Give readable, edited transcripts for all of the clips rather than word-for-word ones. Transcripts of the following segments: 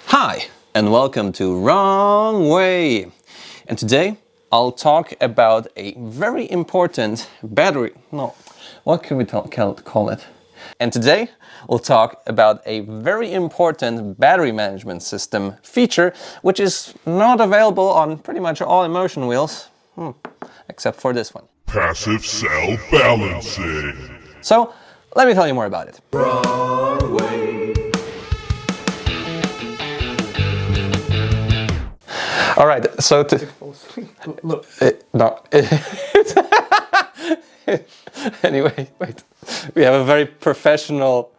Hi, and welcome to Wrong Way. And today I'll talk about a very important battery. No, what can we call it? And today we'll talk about a very important battery management system feature, which is not available on pretty much all InMotion wheels, except for this one. Passive cell balancing. So let me tell you more about it. Wrong way. All right, so Look. Anyway, wait. We have a very professional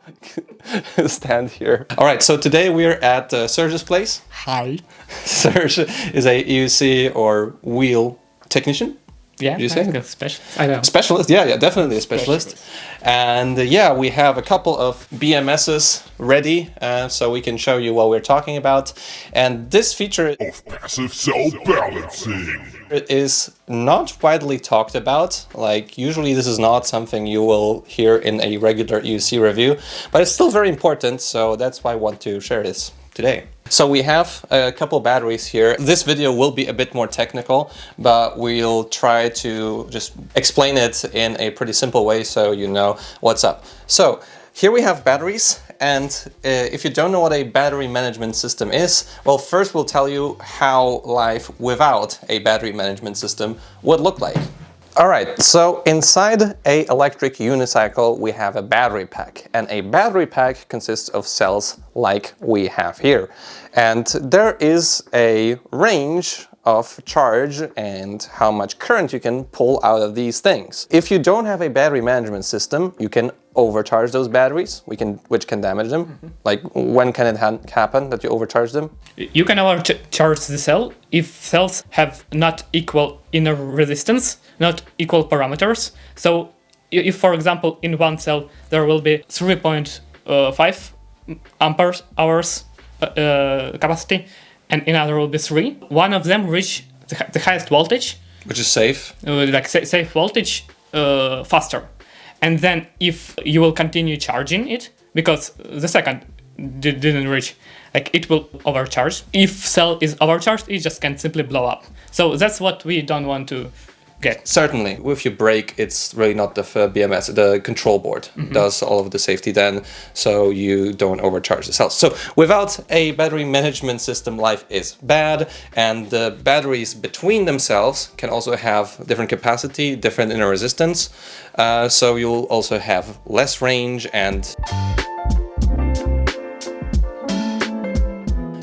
stand here. All right, so today we're at Serg's place. Hi. Serg is a EUC or wheel technician. Yeah, you say? Specialist. I know. Specialist, yeah, definitely a specialist. And yeah, we have a couple of BMSs ready, so we can show you what we're talking about. And this feature Of passive cell balancing. is not widely talked about. Like, usually this is not something you will hear in a regular EUC review, but it's still very important, so that's why I want to share this today. So we have a couple batteries here. This video will be a bit more technical, but we'll try to just explain it in a pretty simple way so you know what's up. So here we have batteries, and if you don't know what a battery management system is, well, first we'll tell you how life without a battery management system would look like. All right, so inside a electric unicycle, we have a battery pack, and a battery pack consists of cells like we have here. And there is a range of charge and how much current you can pull out of these things. If you don't have a battery management system, you can overcharge those batteries, which can damage them. Like, when can it happen that you overcharge them? You can overcharge the cell if cells have not equal inner resistance, not equal parameters. So if, for example, in one cell there will be 3.5 amperes hours capacity, and in another will be 3. One of them reach the highest voltage, Which is safe. like safe voltage, faster. And then if you will continue charging it, because the second didn't reach, like, it will overcharge. If cell is overcharged, it just can simply blow up. So that's what we don't want to get. Certainly, if you break, it's really not the BMS, the control board does all of the safety then, so you don't overcharge the cells. So without a battery management system, life is bad, and the batteries between themselves can also have different capacity, different inner resistance, so you'll also have less range, and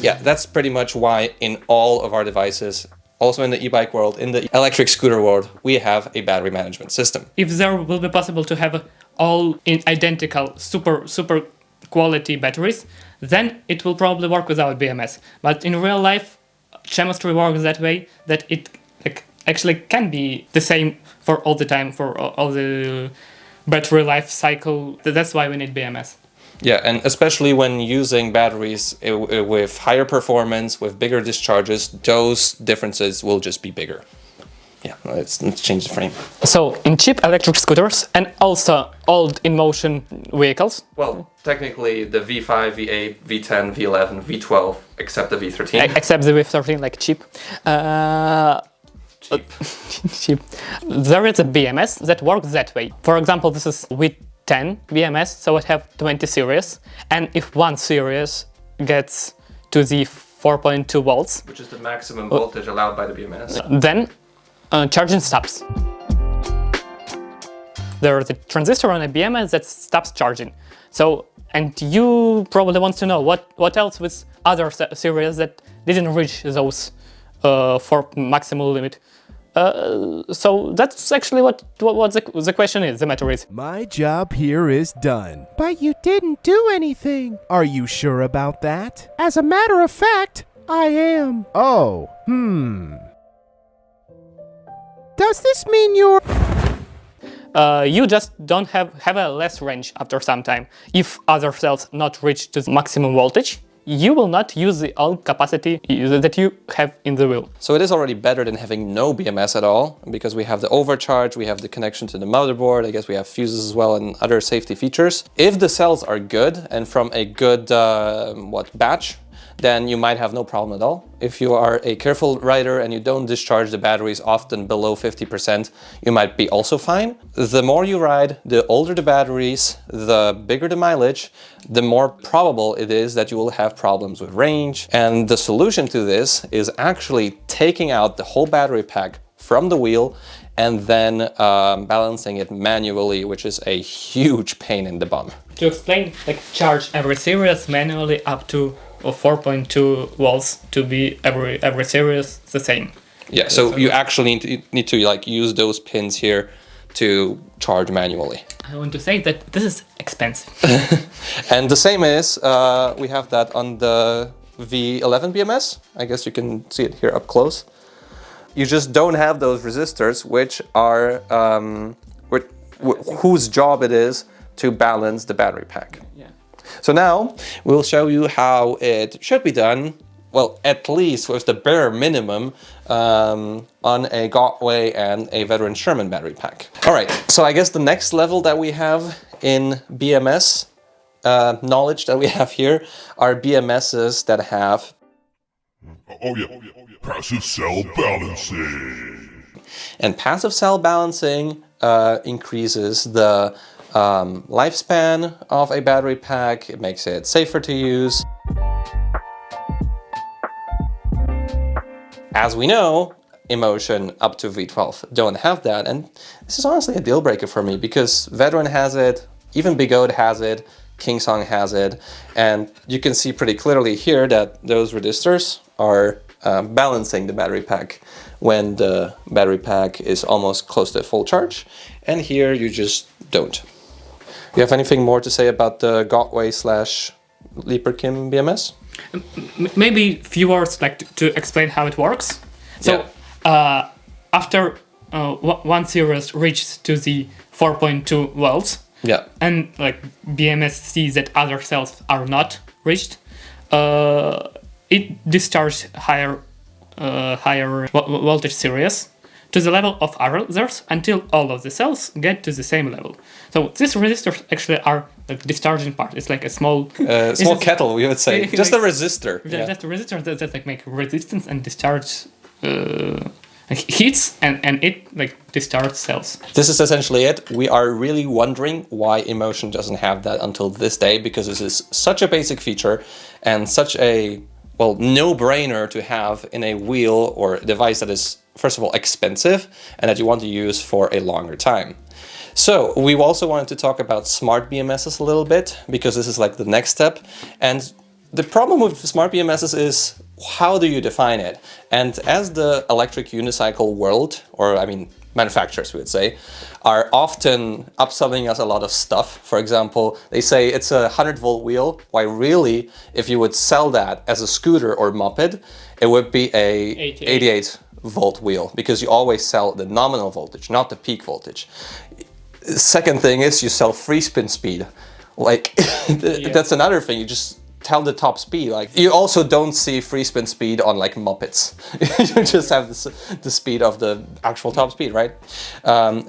yeah, that's pretty much why in all of our devices, also in the e-bike world, in the electric scooter world, we have a battery management system. If there will be possible to have all in identical super quality batteries, then it will probably work without BMS. But in real life, chemistry works that way that it actually can be the same for all the time, for all the battery life cycle. That's why we need BMS. Yeah, and especially when using batteries with higher performance, with bigger discharges, those differences will just be bigger. Yeah, let's change the frame. So in cheap electric scooters and also old InMotion vehicles. Well, technically the V5, V8, V10, V11, V12, except the V13. Except the V13, like cheap. Cheap. There is a BMS that works that way. For example, this is V10 BMS, so it have 20 series, and if one series gets to the 4.2 volts, which is the maximum voltage allowed by the BMS, then charging stops. There is a transistor on a BMS that stops charging. So, and you probably want to know what else with other series that didn't reach those for maximal limit. So that's actually what the question is, the matter is. My job here is done. But you didn't do anything. Are you sure about that? As a matter of fact, I am. Oh, Does this mean you're... You just don't have a less range after some time. If other cells not reach to the maximum voltage, you will not use the all capacity that you have in the wheel. So it is already better than having no BMS at all, because we have the overcharge, we have the connection to the motherboard, I guess we have fuses as well and other safety features. If the cells are good and from a good batch, then you might have no problem at all. If you are a careful rider and you don't discharge the batteries often below 50%, you might be also fine. The more you ride, the older the batteries, the bigger the mileage, the more probable it is that you will have problems with range. And the solution to this is actually taking out the whole battery pack from the wheel and then balancing it manually, which is a huge pain in the bum. To explain, like charge every series manually up to 4.2 volts to be every series the same. Yeah, so you actually need to like use those pins here to charge manually. I want to say that this is expensive. And the same is, we have that on the V11 BMS. I guess you can see it here up close. You just don't have those resistors, which are whose job it is to balance the battery pack. Yeah. So now we'll show you how it should be done. Well, at least with the bare minimum on a Gotway and a Veteran Sherman battery pack. All right, so I guess the next level that we have in BMS knowledge that we have here are BMSs that have passive cell balancing. And passive cell balancing increases the lifespan of a battery pack. It makes it safer to use. As we know, InMotion up to V12 don't have that, and this is honestly a deal breaker for me because Veteran has it, even Big Ode has it, Kingsong has it, and you can see pretty clearly here that those resistors are balancing the battery pack when the battery pack is almost close to full charge, and here you just don't. You have anything more to say about the Gotway / Leaperkim BMS? Maybe few words like to explain how it works. So after one series reaches to the 4.2 volts, and like BMS sees that other cells are not reached, it discharges higher voltage series to the level of others until all of the cells get to the same level. So these resistors actually are like discharging part. It's like a small kettle, we would say. Just a resistor. Just a resistor that like make resistance and discharge heats and it like discharge cells. This is essentially it. We are really wondering why InMotion doesn't have that until this day, because this is such a basic feature and such a no-brainer to have in a wheel or a device that is, first of all, expensive and that you want to use for a longer time. So we also wanted to talk about smart BMSs a little bit, because this is like the next step. And the problem with smart BMSs is, how do you define it? And as the electric unicycle world, or I mean manufacturers we would say, are often upselling us a lot of stuff. For example, they say it's a 100-volt wheel, while really, if you would sell that as a scooter or moped, it would be a 88-volt wheel, because you always sell the nominal voltage, not the peak voltage. Second thing is you sell free spin speed. Like, that's another thing, you just tell the top speed. Like, you also don't see free spin speed on like mopeds. You just have the speed of the actual top speed, right?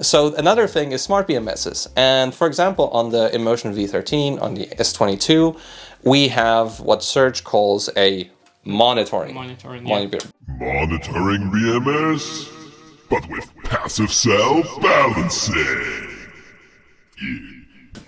So another thing is smart BMSs. And for example, on the InMotion V13, on the S22, we have what Serg calls a monitoring BMS, but with passive cell balancing.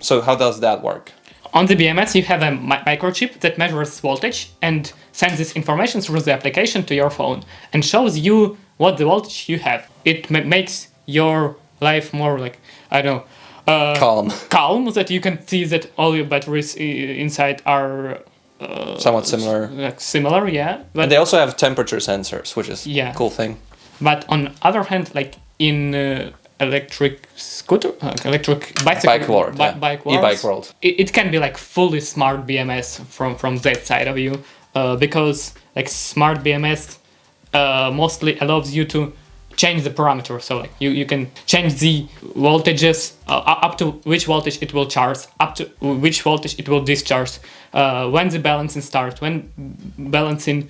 So how does that work? On the BMS, you have a microchip that measures voltage and sends this information through the application to your phone and shows you what the voltage you have. It makes your life more like, I don't know, calm, so that you can see that all your batteries inside are somewhat similar. Similar, yeah. But and they also have temperature sensors, which is a cool thing. But on the other hand, like in electric scooter, electric bicycle, e-bike world, it can be like fully smart BMS from that side of you, because like smart BMS mostly allows you to change the parameters. So like you can change the voltages up to which voltage it will charge, up to which voltage it will discharge, when the balancing starts, when balancing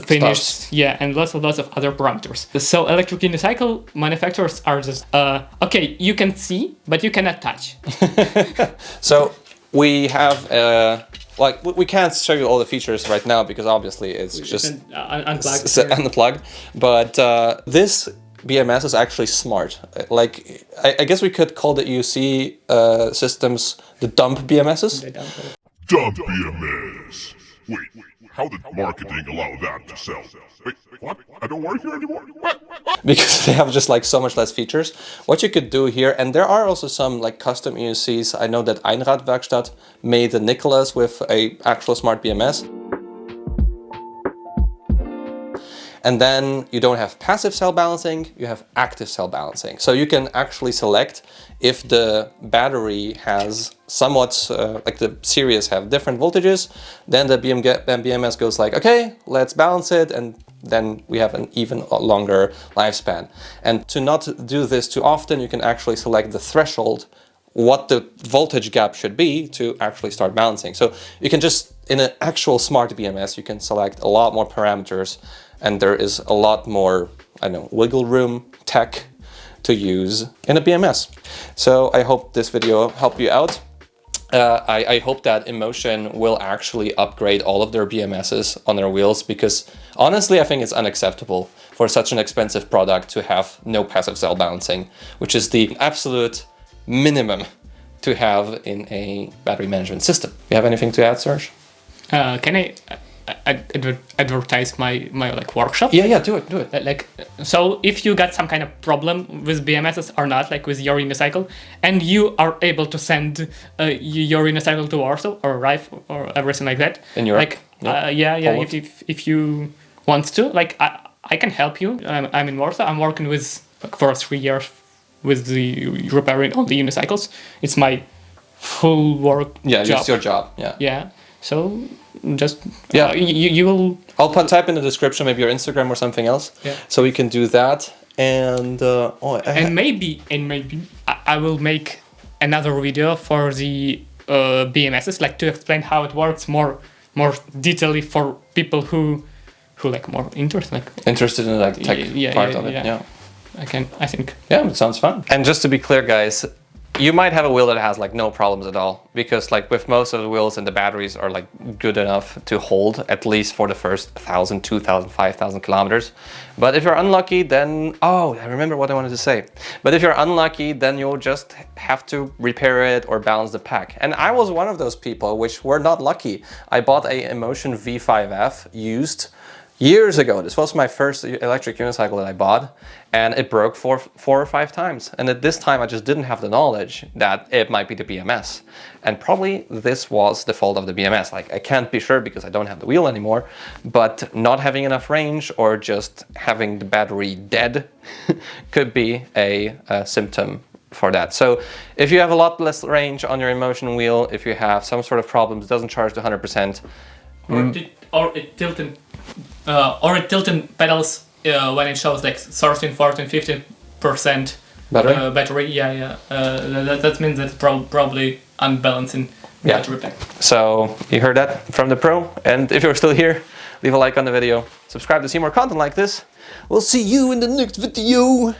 finished, and lots of other parameters. So electric unicycle manufacturers are just okay, you can see, but you cannot touch. So we have like we can't show you all the features right now because obviously it's just unplugged. But this BMS is actually smart. Like I guess we could call the EUC systems the dump BMSs. Dump BMS. Wait, how did marketing allow that to sell? Wait, what? I don't work here anymore? What? Because they have just like so much less features. What you could do here, and there are also some like custom EUCs. I know that Einradwerkstatt made the Nicholas with a actual smart BMS. And then you don't have passive cell balancing, you have active cell balancing. So you can actually select if the battery has somewhat, like the series have different voltages, then the BMS goes like, okay, let's balance it, and then we have an even longer lifespan. And to not do this too often, you can actually select the threshold, what the voltage gap should be to actually start balancing. So you can just, in an actual smart BMS, you can select a lot more parameters, and there is a lot more, I don't know, wiggle room tech to use in a BMS. So I hope this video helped you out. I hope that InMotion will actually upgrade all of their BMSs on their wheels, because honestly I think it's unacceptable for such an expensive product to have no passive cell balancing, which is the absolute minimum to have in a battery management system. You have anything to add, Serg? Can I advertise my like workshop? Yeah, do it. Like, so if you got some kind of problem with BMSs or not, like with your unicycle, and you are able to send your unicycle to Warsaw or Rife or everything like that, in Europe, like if you want to, like I can help you. I'm in Warsaw. I'm working with for 3 years with the repairing all the unicycles. It's my full work. Yeah, job. it's your job. Yeah. So just you will. I'll type in the description maybe your Instagram or something else. Yeah. So we can do that, and and maybe I will make another video for the BMSs, like to explain how it works more detailedly for people who like more interested in the like tech part of it. Yeah. I think. Yeah, it sounds fun. And just to be clear, guys, you might have a wheel that has like no problems at all, because like with most of the wheels and the batteries are like good enough to hold at least for the first 1,000, 2,000, 5,000 kilometers. But if you're unlucky, then, oh, I remember what I wanted to say. But if you're unlucky, then you'll just have to repair it or balance the pack. And I was one of those people which were not lucky. I bought a InMotion V5F used years ago. This was my first electric unicycle that I bought, and it broke four or five times. And at this time, I just didn't have the knowledge that it might be the BMS. And probably this was the fault of the BMS. Like, I can't be sure because I don't have the wheel anymore, but not having enough range or just having the battery dead could be a symptom for that. So if you have a lot less range on your InMotion wheel, if you have some sort of problems, doesn't charge to 100%, or it tilting pedals when it shows like 13, 14, 15% battery. That means that's probably unbalancing battery pack. So you heard that from the pro, and if you're still here, leave a like on the video, subscribe to see more content like this. We'll see you in the next video.